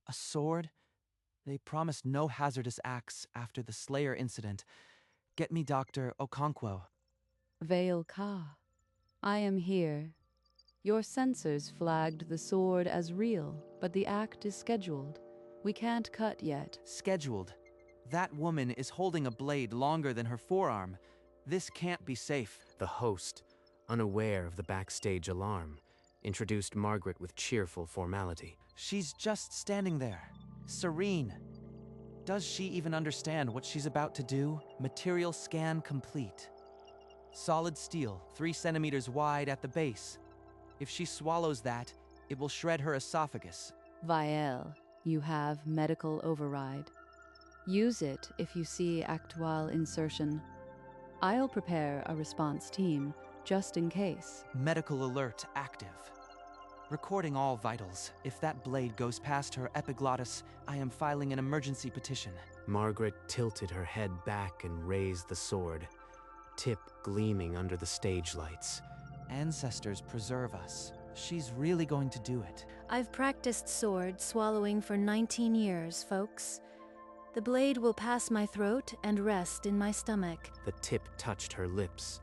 A sword? They promised no hazardous acts after the Slayer incident. Get me Dr. Okonkwo. Vale Ka, I am here. Your sensors flagged the sword as real, but the act is scheduled. We can't cut yet. Scheduled. That woman is holding a blade longer than her forearm. This can't be safe. The host, unaware of the backstage alarm, introduced Margaret with cheerful formality. She's just standing there, serene. Does she even understand what she's about to do? Material scan complete. Solid steel, 3 centimeters wide at the base. If she swallows that, it will shred her esophagus. Vael, you have medical override. Use it if you see actual insertion. I'll prepare a response team, just in case. Medical alert active. Recording all vitals. If that blade goes past her epiglottis, I am filing an emergency petition. Margaret tilted her head back and raised the sword, tip gleaming under the stage lights. Ancestors preserve us. She's really going to do it. I've practiced sword swallowing for 19 years, folks. The blade will pass my throat and rest in my stomach. The tip touched her lips,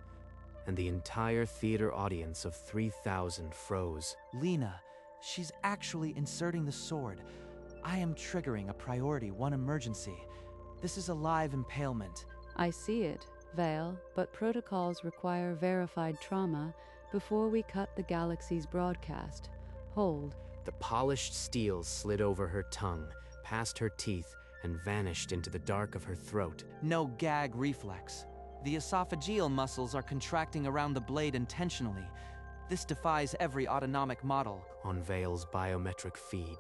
and the entire theater audience of 3,000 froze. Lena, she's actually inserting the sword. I am triggering a priority 1 emergency. This is a live impalement. I see it, Vale, but protocols require verified trauma before we cut the galaxy's broadcast. Hold. The polished steel slid over her tongue, past her teeth, and vanished into the dark of her throat. No gag reflex. The esophageal muscles are contracting around the blade intentionally. This defies every autonomic model. On Vale's biometric feed,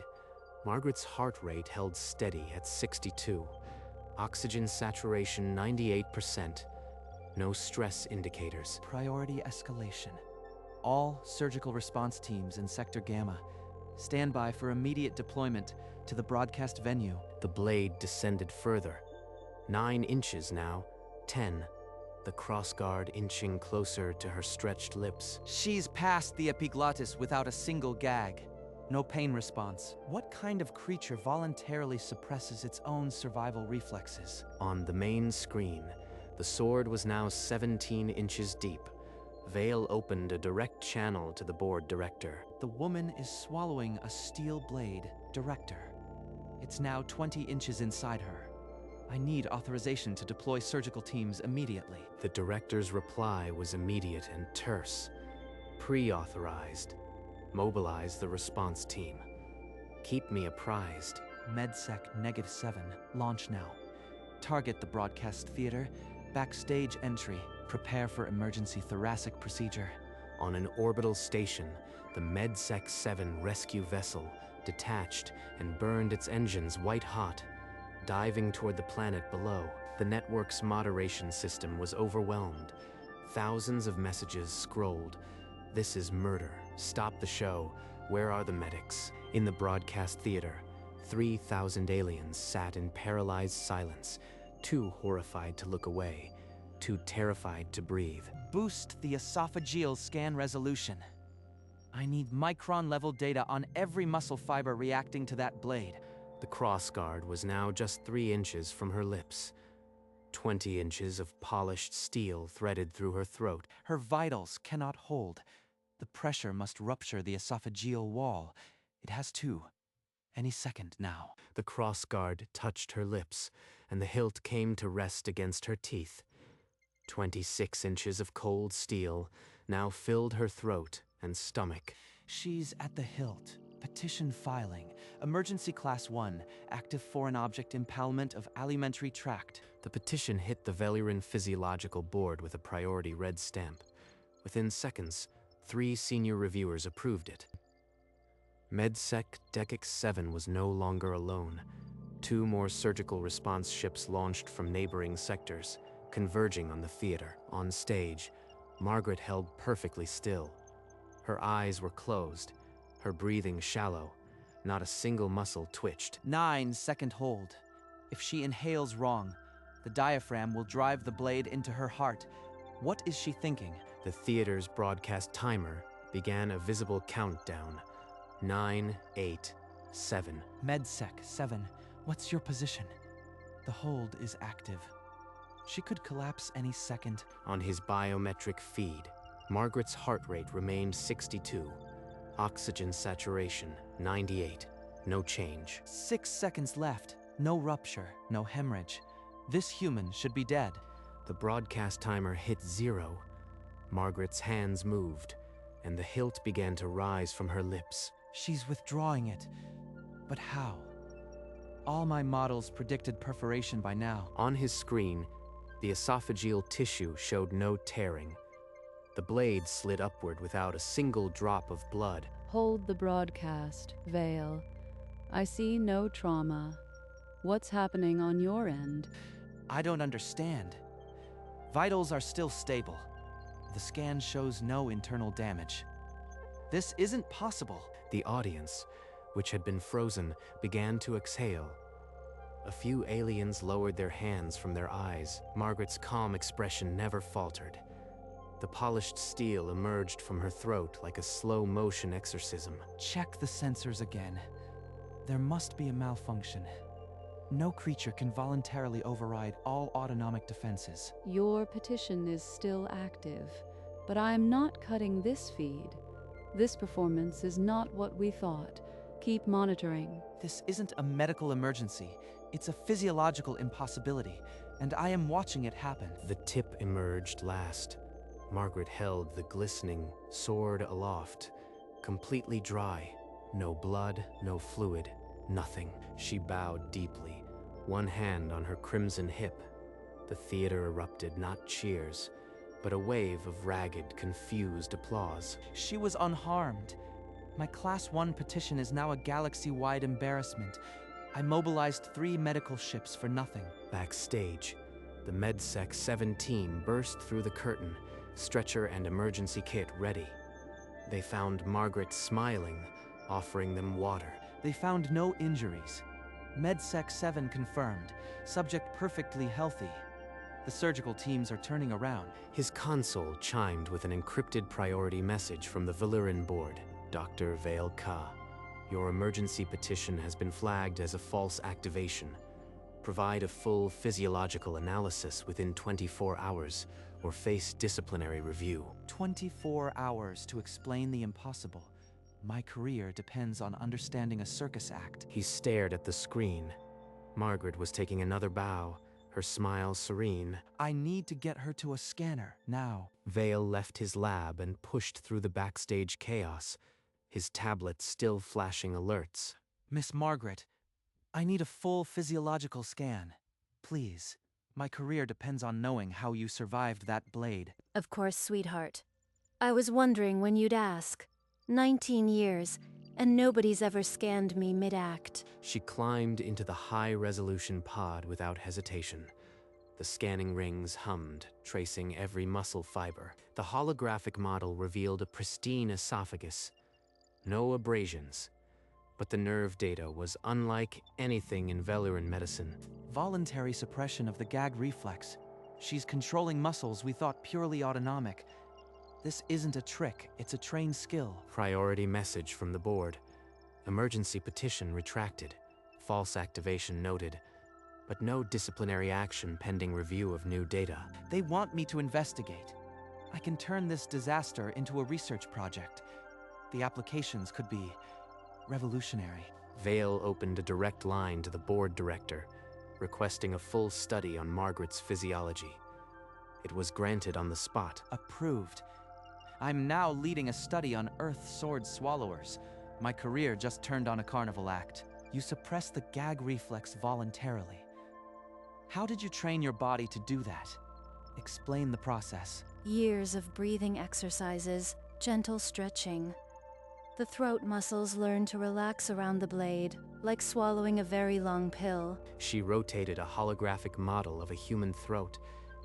Margaret's heart rate held steady at 62. Oxygen saturation 98%. No stress indicators. Priority escalation. All surgical response teams in Sector Gamma. Stand by for immediate deployment to the broadcast venue. The blade descended further. 9 inches now. 10. The crossguard inching closer to her stretched lips. She's past the epiglottis without a single gag. No pain response. What kind of creature voluntarily suppresses its own survival reflexes? On the main screen, the sword was now 17 inches deep. Vale opened a direct channel to the board director. The woman is swallowing a steel blade, director. It's now 20 inches inside her. I need authorization to deploy surgical teams immediately. The director's reply was immediate and terse. Pre-authorized. Mobilize the response team. Keep me apprised. MedSec -7. Launch now. Target the broadcast theater. Backstage entry. Prepare for emergency thoracic procedure. On an orbital station, the MedSec 7 rescue vessel detached and burned its engines white hot. Diving toward the planet below, the network's moderation system was overwhelmed. Thousands of messages scrolled. This is murder. Stop the show. Where are the medics? In the broadcast theater, 3,000 aliens sat in paralyzed silence, too horrified to look away, too terrified to breathe. Boost the esophageal scan resolution. I need micron-level data on every muscle fiber reacting to that blade. The crossguard was now just 3 inches from her lips. 20 inches of polished steel threaded through her throat. Her vitals cannot hold. The pressure must rupture the esophageal wall. It has to. Any second now. The crossguard touched her lips, and the hilt came to rest against her teeth. 26 inches of cold steel now filled her throat and stomach. She's at the hilt. Petition filing. Emergency Class 1. Active foreign object impalement of alimentary tract. The petition hit the Veliran physiological board with a priority red stamp. Within seconds, 3 senior reviewers approved it. MedSec Deckix 7 was no longer alone. 2 more surgical response ships launched from neighboring sectors, converging on the theater. On stage, Margaret held perfectly still. Her eyes were closed, her breathing shallow. Not a single muscle twitched. 9-second hold. If she inhales wrong, the diaphragm will drive the blade into her heart. What is she thinking? The theater's broadcast timer began a visible countdown. 9, 8, 7. MedSec 7, what's your position? The hold is active. She could collapse any second. On his biometric feed, Margaret's heart rate remained 62. Oxygen saturation, 98. No change. 6 seconds left. No rupture, no hemorrhage. This human should be dead. The broadcast timer hit 0. Margaret's hands moved, and the hilt began to rise from her lips. She's withdrawing it. But how? All my models predicted perforation by now. On his screen, the esophageal tissue showed no tearing. The blade slid upward without a single drop of blood. Hold the broadcast, Vale. I see no trauma. What's happening on your end? I don't understand. Vitals are still stable. The scan shows no internal damage. This isn't possible. The audience, which had been frozen, began to exhale. A few aliens lowered their hands from their eyes. Margaret's calm expression never faltered. The polished steel emerged from her throat like a slow-motion exorcism. Check the sensors again. There must be a malfunction. No creature can voluntarily override all autonomic defenses. Your petition is still active, but I am not cutting this feed. This performance is not what we thought. Keep monitoring. This isn't a medical emergency. It's a physiological impossibility, and I am watching it happen. The tip emerged last. Margaret held the glistening sword aloft, completely dry. No blood, no fluid, nothing. She bowed deeply, one hand on her crimson hip. The theater erupted not cheers, but a wave of ragged, confused applause. She was unharmed. My Class 1 petition is now a galaxy-wide embarrassment. I mobilized 3 medical ships for nothing. Backstage, the MedSec 7 team burst through the curtain, stretcher and emergency kit ready. They found Margaret smiling, offering them water. They found no injuries. MedSec 7 confirmed. Subject perfectly healthy. The surgical teams are turning around. His console chimed with an encrypted priority message from the Valyrian board. Dr. Vale Ka, your emergency petition has been flagged as a false activation. Provide a full physiological analysis within 24 hours or face disciplinary review. 24 hours to explain the impossible. My career depends on understanding a circus act. He stared at the screen. Margaret was taking another bow, her smile serene. I need to get her to a scanner, now. Vale left his lab and pushed through the backstage chaos, his tablet still flashing alerts. Miss Margaret, I need a full physiological scan. Please. My career depends on knowing how you survived that blade. Of course, sweetheart. I was wondering when you'd ask. 19 years, and nobody's ever scanned me mid-act. She climbed into the high-resolution pod without hesitation. The scanning rings hummed, tracing every muscle fiber. The holographic model revealed a pristine esophagus. No abrasions. But the nerve data was unlike anything in Valyrian medicine. Voluntary suppression of the gag reflex. She's controlling muscles we thought purely autonomic. This isn't a trick, it's a trained skill. Priority message from the board. Emergency petition retracted. False activation noted. But no disciplinary action pending review of new data. They want me to investigate. I can turn this disaster into a research project. The applications could be revolutionary. Vale opened a direct line to the board director, requesting a full study on Margaret's physiology. It was granted on the spot. Approved. I'm now leading a study on Earth sword swallowers. My career just turned on a carnival act. You suppress the gag reflex voluntarily. How did you train your body to do that? Explain the process. Years of breathing exercises, gentle stretching. The throat muscles learn to relax around the blade, like swallowing a very long pill. She rotated a holographic model of a human throat,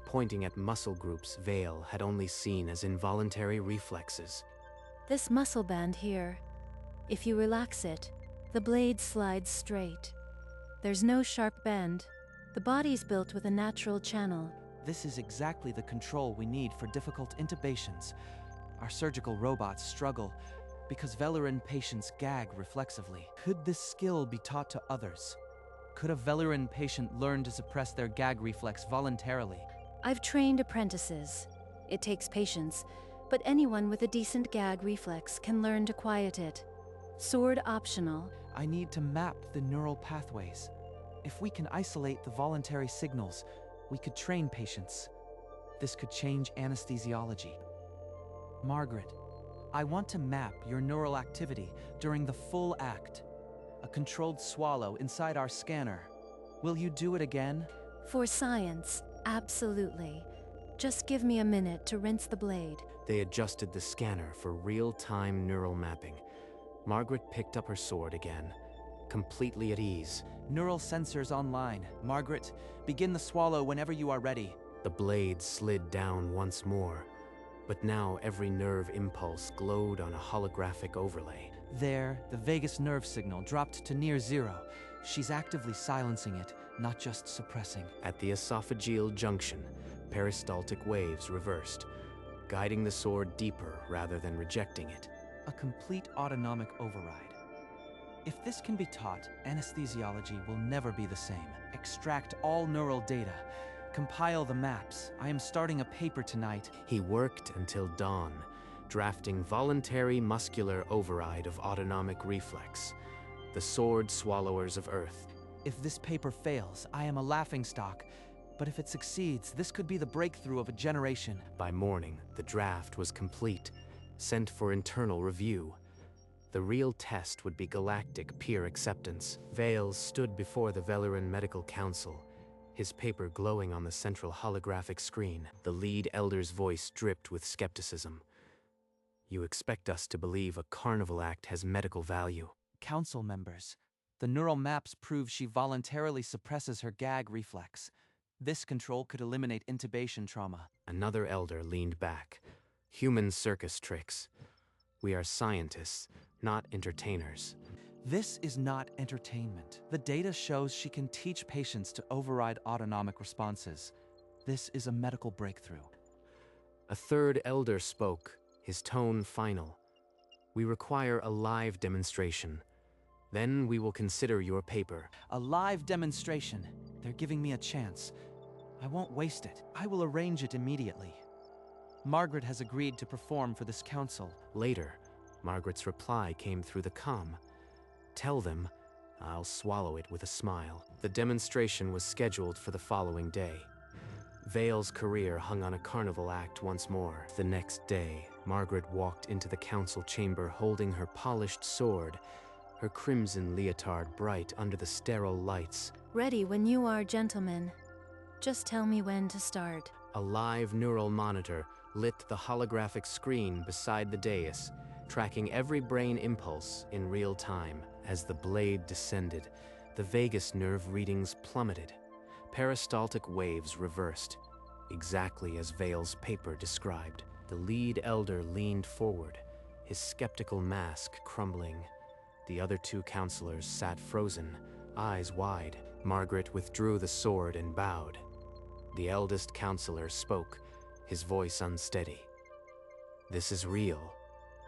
pointing at muscle groups Vale had only seen as involuntary reflexes. This muscle band here, if you relax it, the blade slides straight. There's no sharp bend. The body's built with a natural channel. This is exactly the control we need for difficult intubations. Our surgical robots struggle. because Velarin patients gag reflexively. Could this skill be taught to others? Could a Velarin patient learn to suppress their gag reflex voluntarily? I've trained apprentices. It takes patience, but anyone with a decent gag reflex can learn to quiet it. Sword optional. I need to map the neural pathways. If we can isolate the voluntary signals, we could train patients. This could change anesthesiology. Margaret, I want to map your neural activity during the full act. A controlled swallow inside our scanner. Will you do it again? For science, absolutely. Just give me a minute to rinse the blade. They adjusted the scanner for real-time neural mapping. Margaret picked up her sword again, completely at ease. Neural sensors online. Margaret, begin the swallow whenever you are ready. The blade slid down once more, but now every nerve impulse glowed on a holographic overlay. There, the vagus nerve signal dropped to near zero. She's actively silencing it, not just suppressing. At the esophageal junction, peristaltic waves reversed, guiding the sword deeper rather than rejecting it. A complete autonomic override. If this can be taught, anesthesiology will never be the same. Extract all neural data. Compile the maps. I am starting a paper tonight. He worked until dawn, drafting voluntary muscular override of autonomic reflex, the sword swallowers of Earth. If this paper fails, I am a laughingstock. But if it succeeds, this could be the breakthrough of a generation. By morning, the draft was complete, sent for internal review. The real test would be galactic peer acceptance. Vales stood before the Velarin Medical Council, his paper glowing on the central holographic screen. The lead elder's voice dripped with skepticism. You expect us to believe a carnival act has medical value? Council members, the neural maps prove she voluntarily suppresses her gag reflex. This control could eliminate intubation trauma. Another elder leaned back. Human circus tricks. We are scientists, not entertainers. This is not entertainment. The data shows she can teach patients to override autonomic responses. This is a medical breakthrough. A third elder spoke, his tone final. We require a live demonstration. Then we will consider your paper. A live demonstration. They're giving me a chance. I won't waste it. I will arrange it immediately. Margaret has agreed to perform for this council. Later, Margaret's reply came through the comm. Tell them, I'll swallow it with a smile. The demonstration was scheduled for the following day. Vale's career hung on a carnival act once more. The next day, Margaret walked into the council chamber holding her polished sword, her crimson leotard bright under the sterile lights. Ready when you are, gentlemen. Just tell me when to start. A live neural monitor lit the holographic screen beside the dais, tracking every brain impulse in real time. As the blade descended, the vagus nerve readings plummeted. Peristaltic waves reversed, exactly as Vale's paper described. The lead elder leaned forward, his skeptical mask crumbling. The other two counselors sat frozen, eyes wide. Margaret withdrew the sword and bowed. The eldest counselor spoke, his voice unsteady. This is real.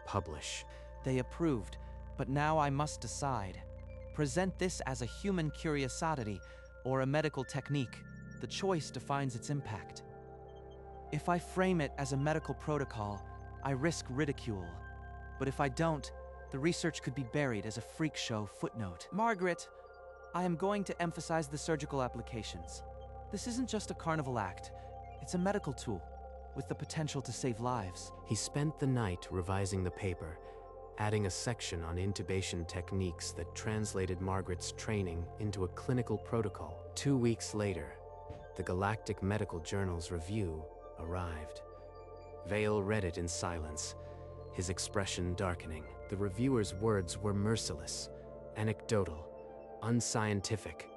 Publish. They approved, but now I must decide. Present this as a human curiosity or a medical technique. The choice defines its impact. If I frame it as a medical protocol, I risk ridicule. But if I don't, the research could be buried as a freak show footnote. Margaret, I am going to emphasize the surgical applications. This isn't just a carnival act. It's a medical tool with the potential to save lives. He spent the night revising the paper, adding a section on intubation techniques that translated Margaret's training into a clinical protocol. 2 weeks later, the Galactic Medical Journal's review arrived. Vale read it in silence, his expression darkening. The reviewer's words were merciless, anecdotal, unscientific,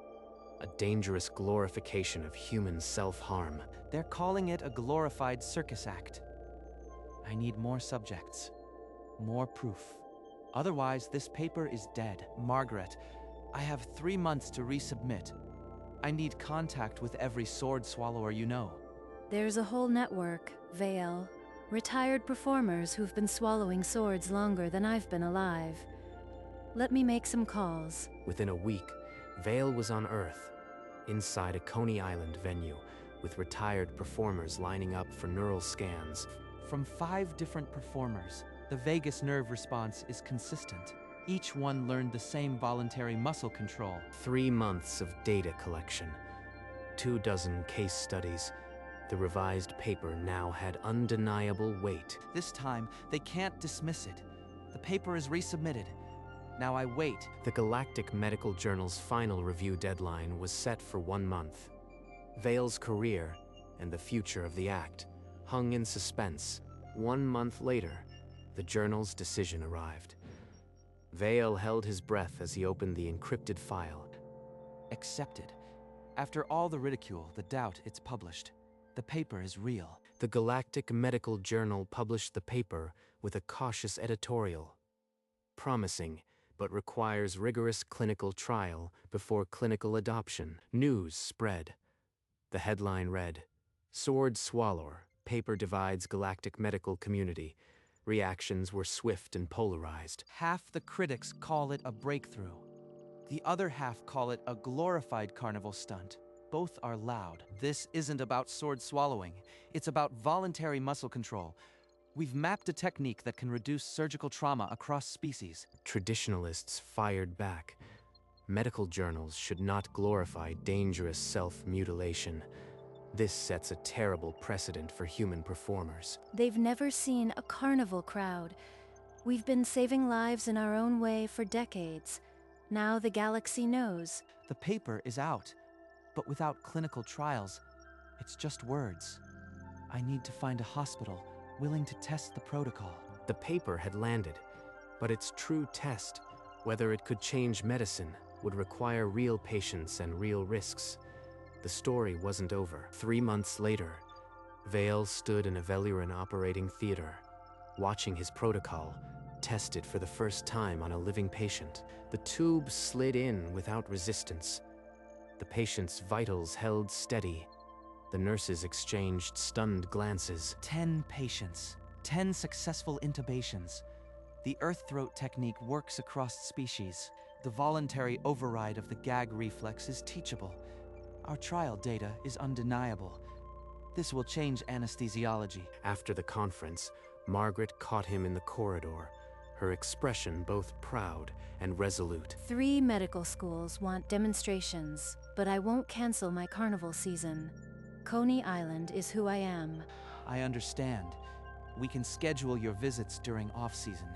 a dangerous glorification of human self-harm. They're calling it a glorified circus act. I need more subjects, more proof. Otherwise, this paper is dead. Margaret, I have 3 months to resubmit. I need contact with every sword swallower you know. There's a whole network, Vale. Retired performers who've been swallowing swords longer than I've been alive. Let me make some calls. Within a week, Vale was on Earth, inside a Coney Island venue, with retired performers lining up for neural scans. From 5 different performers, the vagus nerve response is consistent. Each one learned the same voluntary muscle control. 3 months of data collection, 24 case studies. The revised paper now had undeniable weight. This time, they can't dismiss it. The paper is resubmitted. Now I wait. The Galactic Medical Journal's final review deadline was set for 1 month. Vale's career and the future of the act hung in suspense. 1 month later, the journal's decision arrived. Vale held his breath as he opened the encrypted file. Accepted. After all the ridicule, the doubt, it's published. The paper is real. The Galactic Medical Journal published the paper with a cautious editorial. Promising, but requires rigorous clinical trial before clinical adoption. News spread. The headline read, "Sword Swallower, paper divides galactic medical community." Reactions were swift and polarized. Half the critics call it a breakthrough. The other half call it a glorified carnival stunt. Both are loud. This isn't about sword swallowing. It's about voluntary muscle control. We've mapped a technique that can reduce surgical trauma across species. Traditionalists fired back. Medical journals should not glorify dangerous self-mutilation. This sets a terrible precedent for human performers. They've never seen a carnival crowd. We've been saving lives in our own way for decades. Now the galaxy knows. The paper is out, but without clinical trials, it's just words. I need to find a hospital willing to test the protocol. The paper had landed, but its true test, whether it could change medicine, would require real patients and real risks. The story wasn't over. 3 months later, Vale stood in a Veluran operating theater, watching his protocol tested for the first time on a living patient. The tube slid in without resistance. The patient's vitals held steady. The nurses exchanged stunned glances. 10 patients, 10 successful intubations. The earth throat technique works across species. The voluntary override of the gag reflex is teachable. Our trial data is undeniable. This will change anesthesiology. After the conference, Margaret caught him in the corridor, her expression both proud and resolute. 3 medical schools want demonstrations, but I won't cancel my carnival season. Coney Island is who I am. I understand. We can schedule your visits during off-season.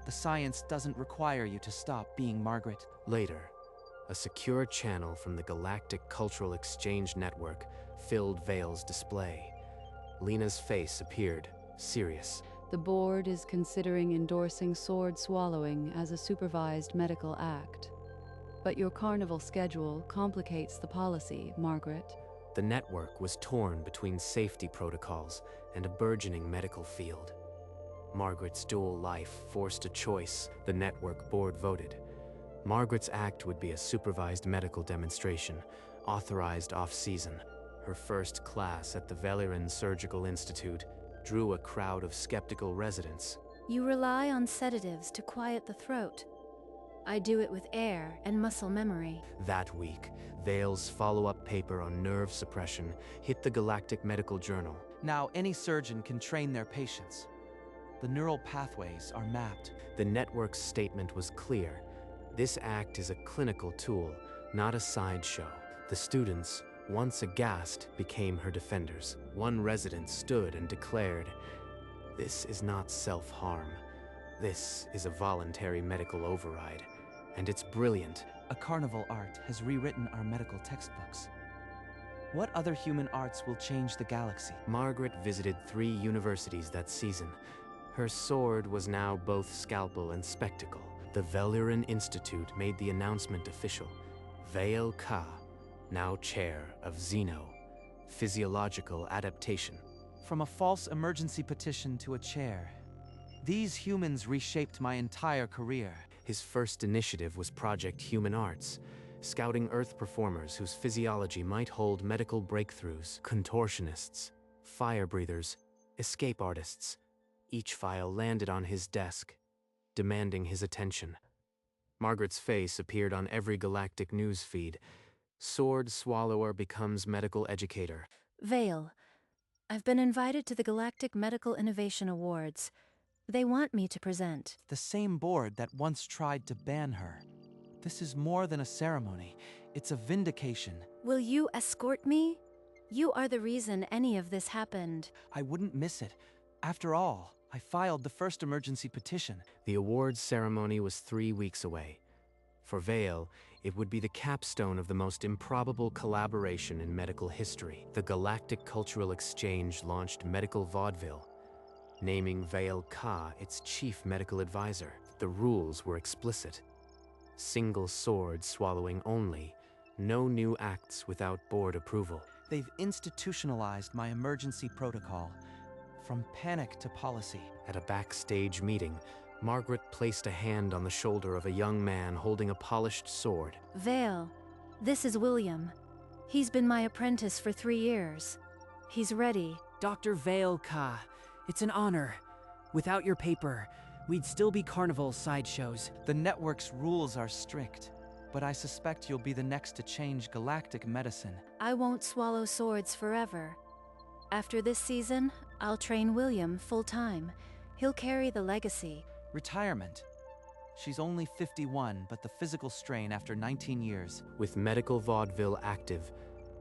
The science doesn't require you to stop being Margaret. Later, a secure channel from the Galactic Cultural Exchange Network filled Vale's display. Lena's face appeared serious. The board is considering endorsing sword swallowing as a supervised medical act. But your carnival schedule complicates the policy, Margaret. The network was torn between safety protocols and a burgeoning medical field. Margaret's dual life forced a choice. The network board voted. Margaret's act would be a supervised medical demonstration, authorized off-season. Her first class at the Veluran Surgical Institute drew a crowd of skeptical residents. You rely on sedatives to quiet the throat. I do it with air and muscle memory. That week, Vale's follow-up paper on nerve suppression hit the Galactic Medical Journal. Now any surgeon can train their patients. The neural pathways are mapped. The network's statement was clear. This act is a clinical tool, not a sideshow. The students, once aghast, became her defenders. One resident stood and declared, "This is not self-harm. This is a voluntary medical override, and it's brilliant." A carnival art has rewritten our medical textbooks. What other human arts will change the galaxy? Margaret visited 3 universities that season. Her sword was now both scalpel and spectacle. The Veluran Institute made the announcement official. Vale Ka, now chair of Xeno, physiological adaptation. From a false emergency petition to a chair, these humans reshaped my entire career. His first initiative was Project Human Arts, scouting Earth performers whose physiology might hold medical breakthroughs, contortionists, fire breathers, escape artists. Each file landed on his desk, demanding his attention. Margaret's face appeared on every galactic news feed. Sword Swallower becomes medical educator. Vale, I've been invited to the Galactic Medical Innovation Awards. They want me to present. The same board that once tried to ban her. This is more than a ceremony. It's a vindication. Will you escort me? You are the reason any of this happened. I wouldn't miss it. After all, I filed the first emergency petition. The awards ceremony was 3 weeks away. For Vale, it would be the capstone of the most improbable collaboration in medical history. The Galactic Cultural Exchange launched Medical Vaudeville, naming Vale Ka its chief medical advisor. The rules were explicit. Single sword swallowing only. No new acts without board approval. They've institutionalized my emergency protocol. From panic to policy. At a backstage meeting, Margaret placed a hand on the shoulder of a young man holding a polished sword. Vale, this is William. He's been my apprentice for 3 years. He's ready. Dr. Vale Ka, it's an honor. Without your paper, we'd still be carnival sideshows. The network's rules are strict, but I suspect you'll be the next to change galactic medicine. I won't swallow swords forever. After this season, I'll train William full-time. He'll carry the legacy. Retirement. She's only 51, but the physical strain after 19 years. With Medical Vaudeville active,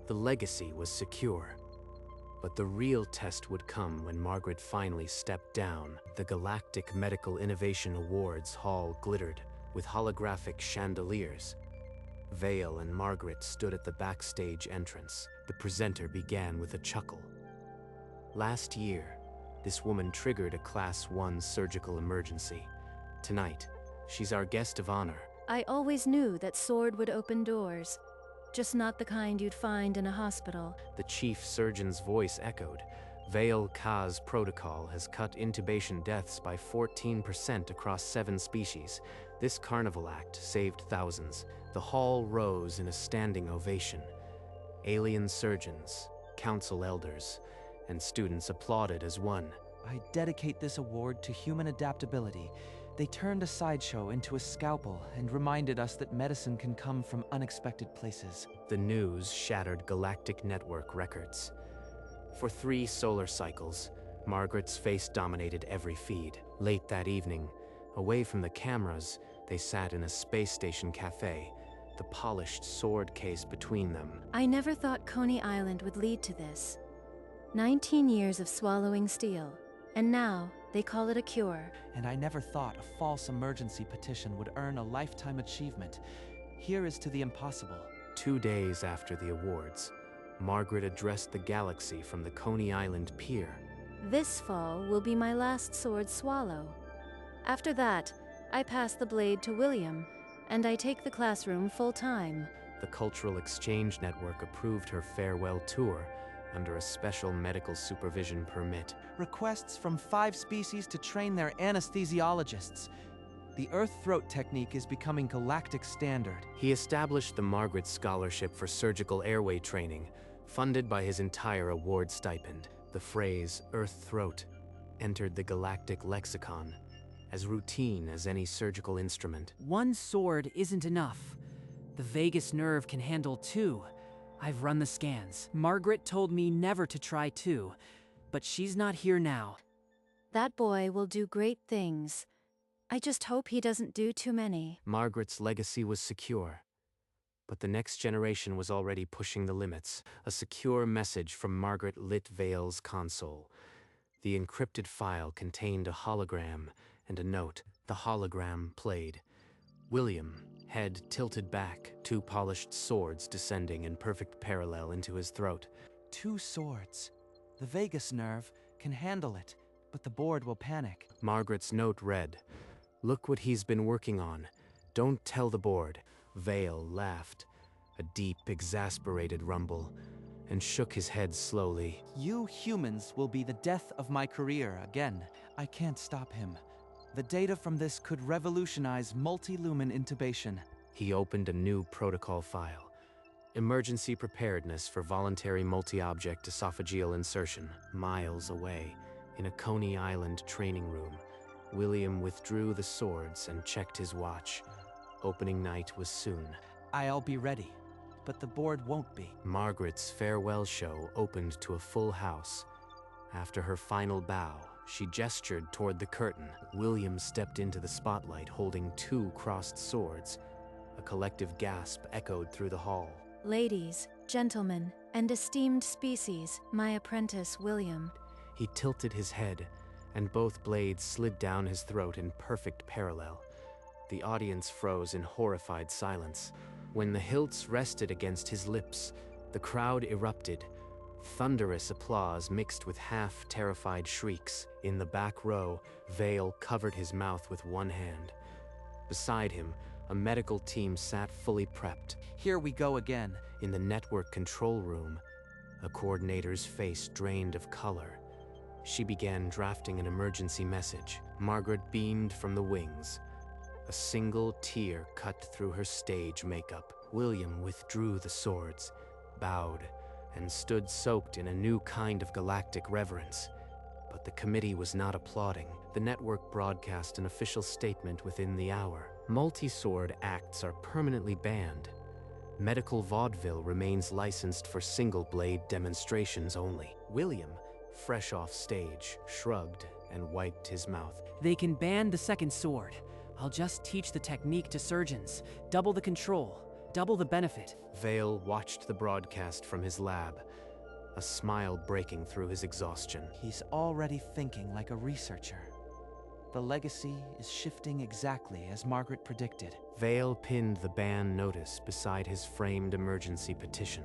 the legacy was secure. But the real test would come when Margaret finally stepped down. The Galactic Medical Innovation Awards hall glittered with holographic chandeliers. Vale and Margaret stood at the backstage entrance. The presenter began with a chuckle. Last year, this woman triggered a Class 1 surgical emergency. Tonight, she's our guest of honor. I always knew that sword would open doors. Just not the kind you'd find in a hospital. The chief surgeon's voice echoed. Vale Ka's protocol has cut intubation deaths by 14% across 7 species. This carnival act saved thousands. The hall rose in a standing ovation. Alien surgeons, council elders, and students applauded as one. I dedicate this award to human adaptability. They turned a sideshow into a scalpel and reminded us that medicine can come from unexpected places. The news shattered galactic network records. For 3 solar cycles, Margaret's face dominated every feed. Late that evening, away from the cameras, they sat in a space station cafe, the polished sword case between them. I never thought Coney Island would lead to this. 19 years of swallowing steel, and now they call it a cure. And I never thought a false emergency petition would earn a lifetime achievement. Here is to the impossible. 2 days after the awards, Margaret addressed the galaxy from the Coney Island pier. This fall will be my last sword swallow. After that, I pass the blade to William, and I take the classroom full-time. The Cultural Exchange Network approved her farewell tour under a special medical supervision permit. Requests from 5 species to train their anesthesiologists. The Earth throat technique is becoming galactic standard. He established the Margaret Scholarship for Surgical Airway Training, funded by his entire award stipend. The phrase Earth throat entered the galactic lexicon, as routine as any surgical instrument. One sword isn't enough. The vagus nerve can handle 2. I've run the scans. Margaret told me never to try 2, but she's not here now. That boy will do great things. I just hope he doesn't do too many. Margaret's legacy was secure, but the next generation was already pushing the limits. A secure message from Margaret lit Vale's console. The encrypted file contained a hologram and a note. The hologram played. William, head tilted back, 2 polished swords descending in perfect parallel into his throat. 2 swords. The vagus nerve can handle it, but the board will panic. Margaret's note read, "Look what he's been working on. Don't tell the board." Vale laughed, a deep, exasperated rumble, and shook his head slowly. You humans will be the death of my career again. I can't stop him. The data from this could revolutionize multi-lumen intubation. He opened a new protocol file. Emergency preparedness for voluntary multi-object esophageal insertion. Miles away, In a Coney Island training room, William withdrew the swords and checked his watch. Opening night was soon. I'll be ready, but the board won't be. Margaret's farewell show opened to a full house. After her final bow, she gestured toward the curtain. William stepped into the spotlight holding 2 crossed swords. A collective gasp echoed through the hall. Ladies, gentlemen, and esteemed species, my apprentice William. He tilted his head, and both blades slid down his throat in perfect parallel. The audience froze in horrified silence. When the hilts rested against his lips, the crowd erupted. Thunderous applause mixed with half-terrified shrieks. In the back row, Vale covered his mouth with one hand. Beside him, a medical team sat fully prepped. Here we go again. In the network control room, a coordinator's face drained of color. She began drafting an emergency message. Margaret beamed from the wings. A single tear cut through her stage makeup. William withdrew the swords, bowed, and stood soaked in a new kind of galactic reverence. But the committee was not applauding. The network broadcast an official statement within the hour. Multi-sword acts are permanently banned. Medical vaudeville remains licensed for single-blade demonstrations only. William, fresh off stage, shrugged and wiped his mouth. They can ban the second sword. I'll just teach the technique to surgeons. Double the control, double the benefit. Vale watched the broadcast from his lab, a smile breaking through his exhaustion. He's already thinking like a researcher. The legacy is shifting exactly as Margaret predicted. Vale pinned the ban notice beside his framed emergency petition.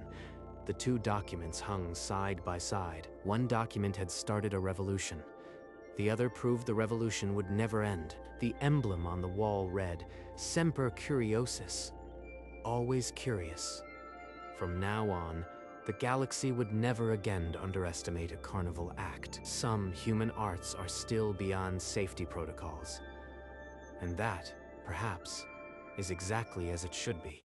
The 2 documents hung side by side. One document had started a revolution. The other proved the revolution would never end. The emblem on the wall read, Semper Curiosus, always curious. From now on, the galaxy would never again underestimate a carnival act. Some human arts are still beyond safety protocols. And that, perhaps, is exactly as it should be.